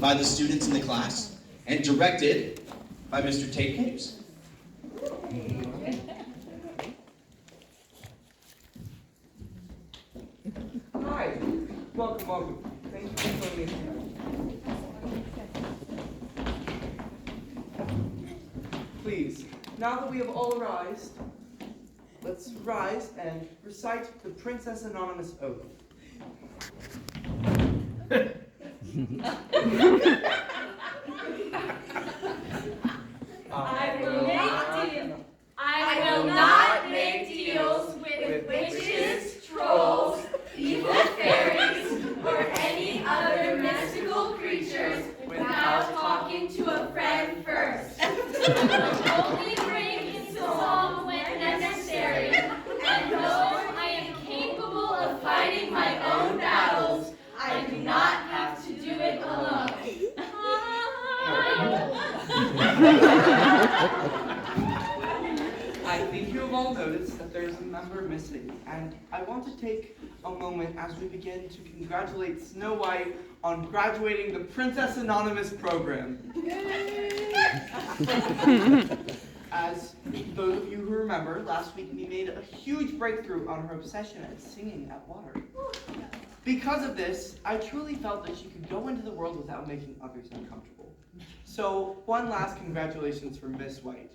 by the students in the class and directed by Mr. Tate Capes. Hi, welcome. Thank you for joining me tonight. Please, now that we have all arisen, let's rise and recite the Princess Anonymous Oath. I will not make deals with witches, trolls, evil fairies, or any other mystical creatures without talking to a friend first. I will only bring in song when necessary, and though I am capable of fighting my own battles, I do not have to do it alone. I think you have all noticed that there's a member missing, and I want to take a moment as we begin to congratulate Snow White on graduating the Princess Anonymous program. As those of you who remember, last week we made a huge breakthrough on her obsession at singing at water. Because of this, I truly felt that she could go into the world without making others uncomfortable. So, one last congratulations for Miss White.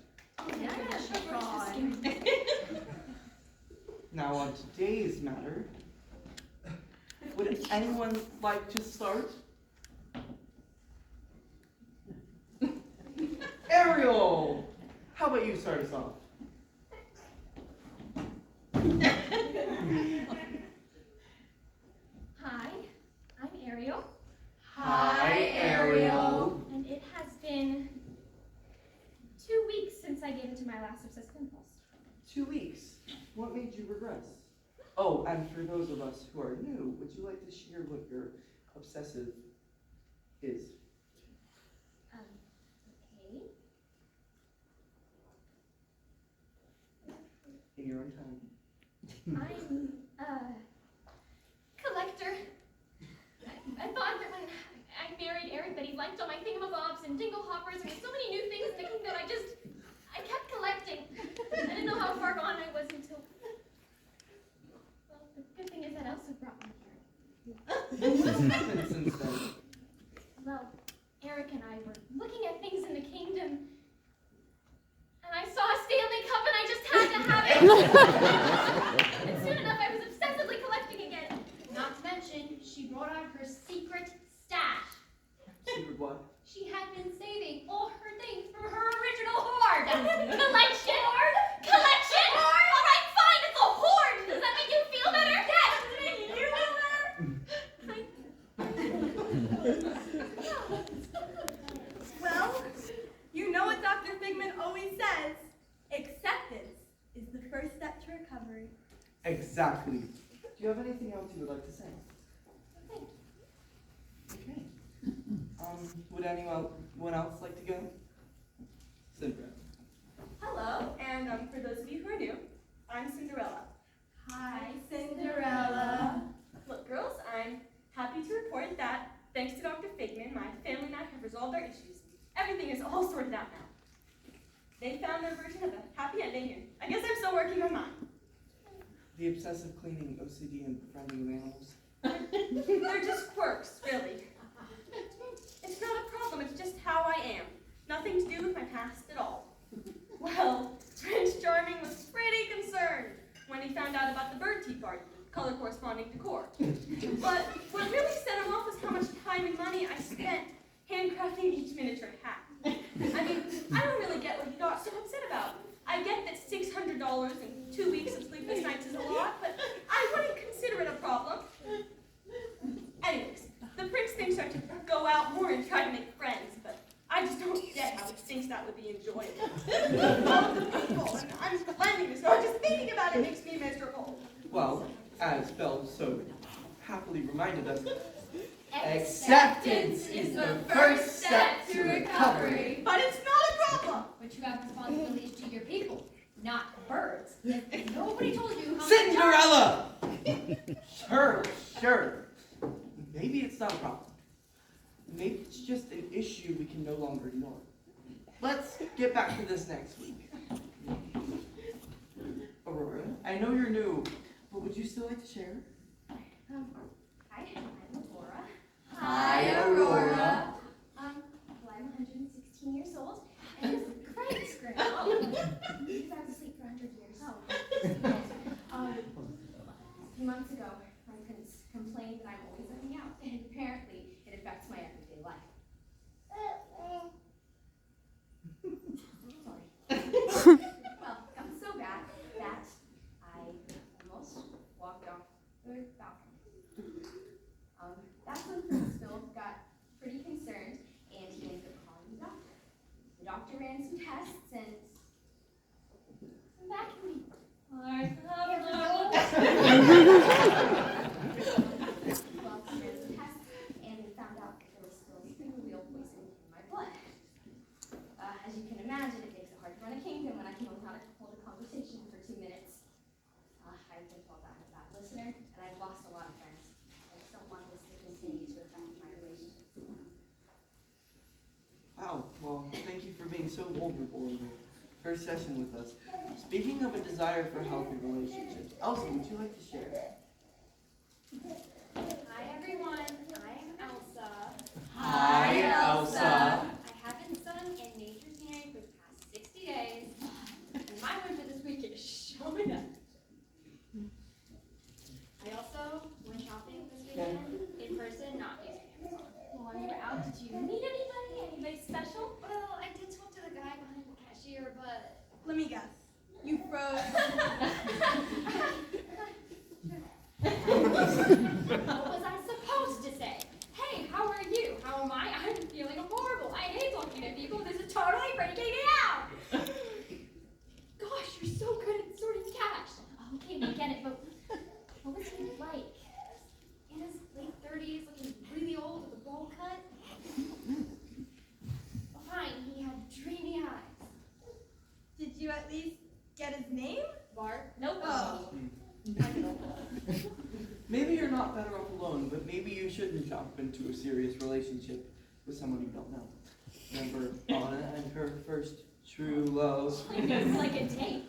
Now on today's matter, would anyone like to start? Ariel! How about you start us off? Hi, I'm Ariel. Hi, Ariel. And it has been 2 weeks since I gave into my last obsessive impulse. 2 weeks. What made you regress? Oh, and for those of us who are new, would you like to share what your obsessive is? Okay. In your own time. I'm a collector. I thought that when I married Eric that he liked all my thingamabobs and dingle hoppers and so many new things thinking that I kept collecting. I didn't know how far gone I was until, well, the good thing is that Elsa brought me here. What's happened since then? Well, Eric and I were looking at things in the kingdom, and I saw a Stanley Cup and I just had to have it. And soon enough I was obsessively collecting again. Not to mention, she brought out her secret stash. Secret what? She had been saving all her things from her original hoard. Collection hoard? Collection hoard? All right, fine, it's a hoard. Does that make you feel better? Yes, does it make you feel better? Well, you know what Dr. Figman always says. Acceptance is the first step to recovery. Exactly. Do you have anything else you would like to say? Thank you. Okay. Would anyone else like to go? Cinderella. Hello, and for those of you who are new, I'm Cinderella. Hi, Cinderella. Look, girls, I'm happy to report that, thanks to Dr. Figman, my family and I have resolved our issues. Everything is all sorted out now. They found their version of a happy ending, and I guess I'm still working on mine. The obsessive cleaning, OCD, and befriending of animals. They're just quirks, really. It's not a problem, it's just how I am. Nothing to do with my past at all. Well, Prince Charming was pretty concerned when he found out about the bird tea party, color corresponding decor. But what really set him off was how much time and money I spent handcrafting each miniature hat. I mean, I don't really get what he got so upset about. I get that $600 and 2 weeks of sleepless nights is a lot, but I wouldn't consider it a problem. Anyways, the prince thinks I should go out more and try to make friends, but I just don't get how he thinks that would be enjoyable. All the people, and I'm blending, so just thinking about it makes me miserable. Well, as Belle so happily reminded us, Acceptance is the first step to recovery. But it's not a problem. But you have responsibilities to your people, not birds. Nobody told you how Cinderella! Sure. Maybe it's not a problem. maybe it's just an issue we can no longer ignore. Let's get back to this next week. Aurora, I know you're new, but would you still like to share? Hi, I'm Aurora. Hi, Aurora. Well, I'm 116 years old, and it's great, Grandma. Because I was asleep for 100 years. A few months ago, my prince complained that I'm always living out, and apparently it affects my everyday life. Sorry. Well, it got so bad that I almost walked off the balcony. That's when Prince Philip got pretty concerned, and he ended up calling the doctor. The doctor ran some tests, and back in me. Well, he ran some tests, and we found out that there was still spinning wheel poison in my blood. As you can imagine, it makes it hard to run a kingdom when I can only hold a conversation for 2 minutes. I've been told I'm a bad listener, and I've lost a lot of friends. I just don't want this to continue to affect my relationships. Wow, well, thank you for being so vulnerable in your first session with us. Speaking of a desire for healthy relationships, Elsa, would you like to share? Hi everyone, I'm Elsa. Hi, Elsa. I haven't sung in Nature's Hearing for the past 60 days, and my winter this week is showing up. I also went shopping this weekend in person, not using Amazon. While you were out, did you meet anybody? Anybody special? Well, I did talk to the guy behind the cashier, but Let me guess. You froze. what was I supposed to say? Hey, how are you? How am I? I'm feeling horrible. I hate talking to people. This is totally freaking me out. Gosh, you're so good at sorting cash. Okay, we get it, but what was he like? In his late 30s, looking really old with a bowl cut. Fine, he had dreamy eyes. Did you at least get his name? Bart? Nope. Oh. Maybe you're not better off alone, but maybe you shouldn't jump into a serious relationship with someone you don't know. Remember Anna and her first true love? It's like a date.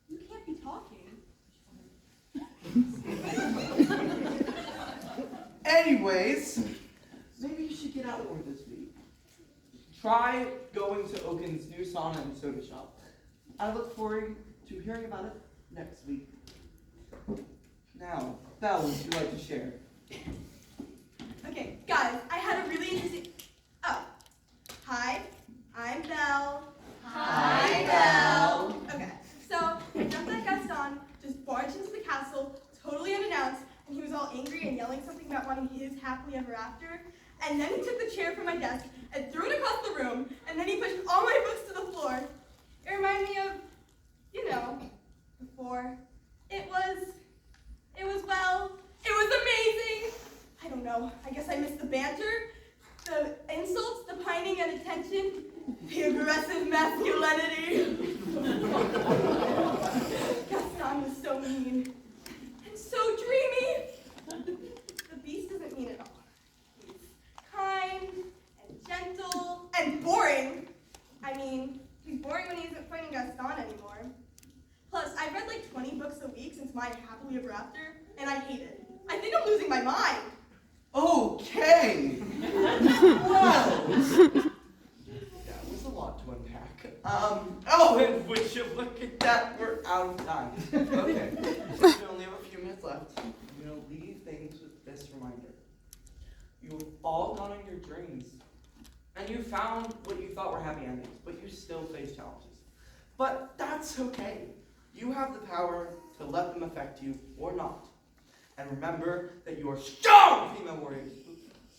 You can't be talking. Anyways, maybe you should get out more this week. Try going to Oaken's new sauna and soda shop. I look forward to hearing about it next week. Now, Belle, would you like to share? Okay, guys, I had a really interesting. Oh, hi, I'm Belle. Hi, Belle. Okay, so just like Gaston just barged into the castle, totally unannounced, and he was all angry and yelling something about wanting his happily ever after. And then he took the chair from my desk and threw it across the room, and then he pushed all my books to the floor. It reminded me of, you know, before. It was amazing. I don't know, I guess I missed the banter, the insults, the pining and attention, the aggressive masculinity. Gaston was so mean and so dreamy. The beast isn't mean at all. He's kind and gentle and boring. I mean, he's boring when he isn't fighting Gaston anymore. Plus, I've read like 20 books a week since my happily ever after, and I hate it. I think I'm losing my mind. Okay! Wow! That was a lot to unpack. Oh, and would you look at that? We're out of time. Okay, we only have a few minutes left. I'm gonna leave things with this reminder. You've all gone on your journeys, and you found what you thought were happy endings, but you still face challenges. But that's okay. You have the power to let them affect you or not. And remember that you are strong female warriors.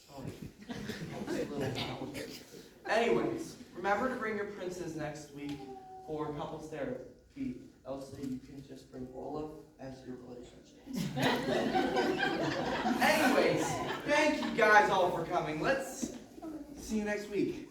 Sorry. That was a little loud. Anyways, remember to bring your princes next week for couples therapy. Elsa, you can just bring Olaf as your relationship. Anyways, thank you guys all for coming. Let's see you next week.